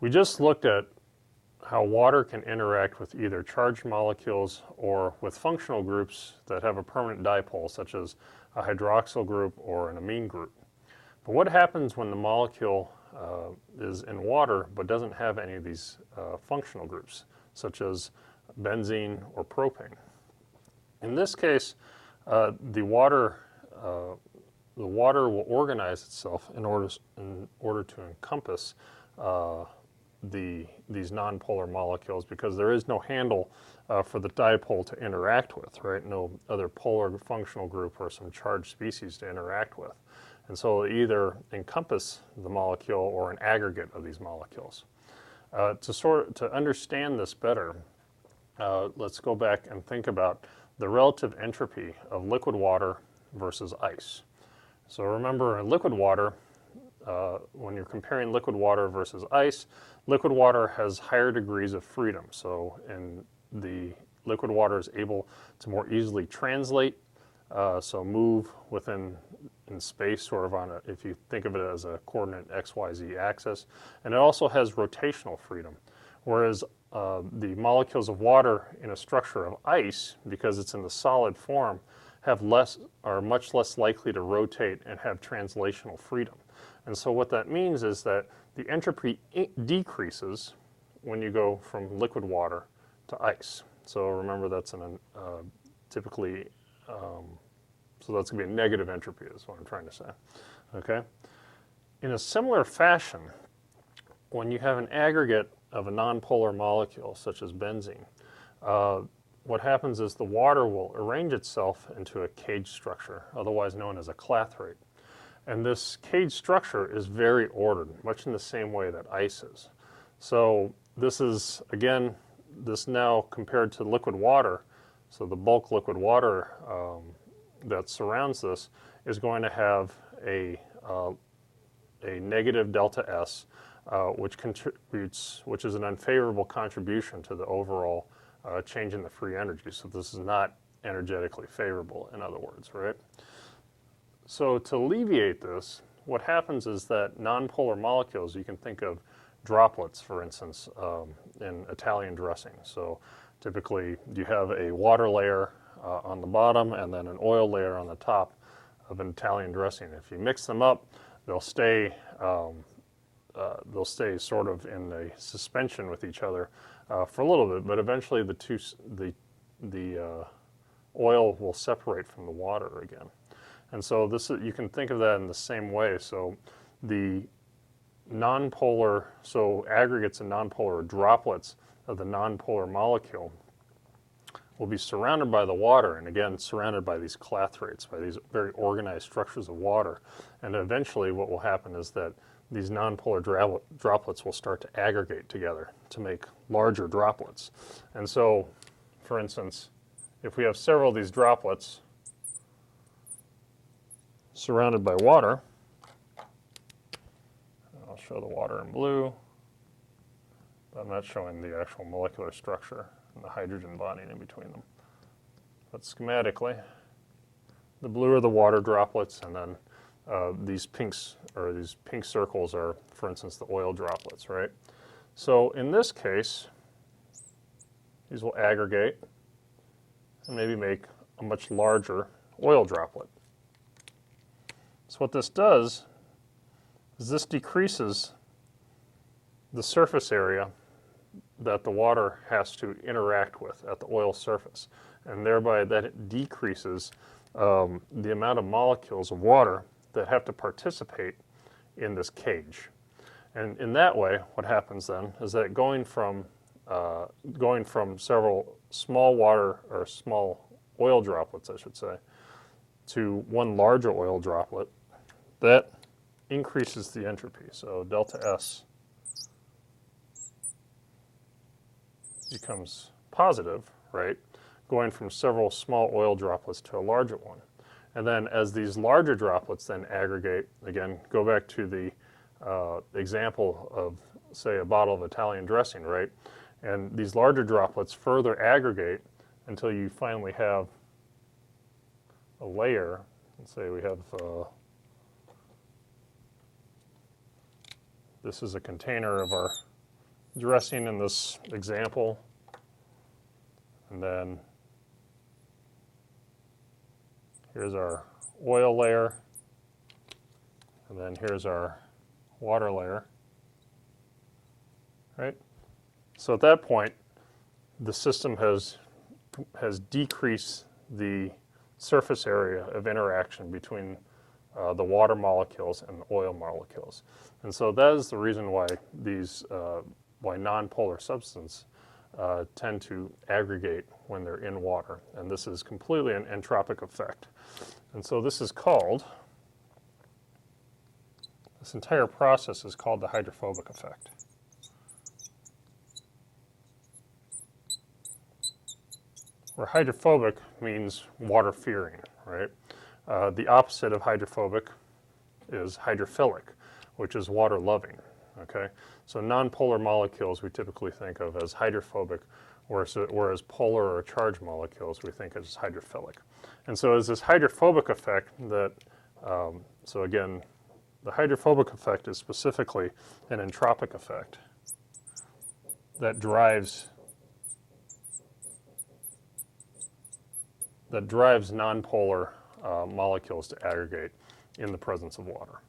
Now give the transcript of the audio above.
We just looked at how water can interact with either charged molecules or with functional groups that have a permanent dipole, such as a hydroxyl group or an amine group. But what happens when the molecule is in water but doesn't have any of these functional groups, such as benzene or propane? In this case, the water will organize itself in order to encompass these nonpolar molecules, because there is no handle for the dipole to interact with, right? No other polar functional group or some charged species to interact with. And so it'll either encompass the molecule or an aggregate of these molecules. To understand this better, let's go back and think about the relative entropy of liquid water versus ice. So remember, in liquid water, when you're comparing liquid water versus ice, liquid water has higher degrees of freedom. So in the liquid water is able to more easily translate, so move in space, sort of on a, if you think of it as a coordinate XYZ axis. And it also has rotational freedom. Whereas the molecules of water in a structure of ice, because it's in the solid form, are much less likely to rotate and have translational freedom. And so what that means is that the entropy decreases when you go from liquid water to ice. So remember, that's typically, so that's going to be a negative entropy is what I'm trying to say. Okay? In a similar fashion, when you have an aggregate of a nonpolar molecule, such as benzene, what happens is the water will arrange itself into a cage structure, otherwise known as a clathrate. And this cage structure is very ordered, much in the same way that ice is. So this is, again, this now compared to liquid water, so the bulk liquid water that surrounds this is going to have a negative delta S, which is an unfavorable contribution to the overall change in the free energy. So this is not energetically favorable, in other words, right? So to alleviate this, what happens is that nonpolar molecules, you can think of droplets, for instance, in Italian dressing. So typically you have a water layer on the bottom and then an oil layer on the top of an Italian dressing. If you mix them up, they'll stay sort of in a suspension with each other for a little bit, but eventually the oil will separate from the water again. And so you can think of that in the same way. So the nonpolar, so aggregates and nonpolar, or droplets of the nonpolar molecule will be surrounded by the water, and again surrounded by these clathrates, by these very organized structures of water. And eventually what will happen is that these nonpolar droplets will start to aggregate together to make larger droplets. And so, for instance, if we have several of these droplets surrounded by water, I'll show the water in blue, but I'm not showing the actual molecular structure and the hydrogen bonding in between them. But schematically, the blue are the water droplets, and then these pink circles are, for instance, the oil droplets, right? So in this case, these will aggregate and maybe make a much larger oil droplet. So what this does is this decreases the surface area that the water has to interact with at the oil surface, and thereby that it decreases the amount of molecules of water that have to participate in this cage. And in that way, what happens then is that going from several small water, or small oil droplets, I should say, to one larger oil droplet, that increases the entropy. So delta S becomes positive, right? Going from several small oil droplets to a larger one. And then as these larger droplets then aggregate, again, go back to the example of, say, a bottle of Italian dressing, right? And these larger droplets further aggregate until you finally have a layer. Let's say we have, this is a container of our dressing in this example, and then here's our oil layer, and then here's our water layer, right? So at that point, the system has decreased the surface area of interaction between the water molecules and the oil molecules. And so that is the reason why why nonpolar substances tend to aggregate when they're in water. And this is completely an entropic effect. And so this entire process is called the hydrophobic effect. Where hydrophobic means water-fearing, right? The opposite of hydrophobic is hydrophilic, which is water-loving, okay? So nonpolar molecules we typically think of as hydrophobic, whereas polar or charged molecules we think of as hydrophilic. And so it's this hydrophobic effect that, so again, the hydrophobic effect is specifically an entropic effect that drives nonpolar molecules to aggregate in the presence of water.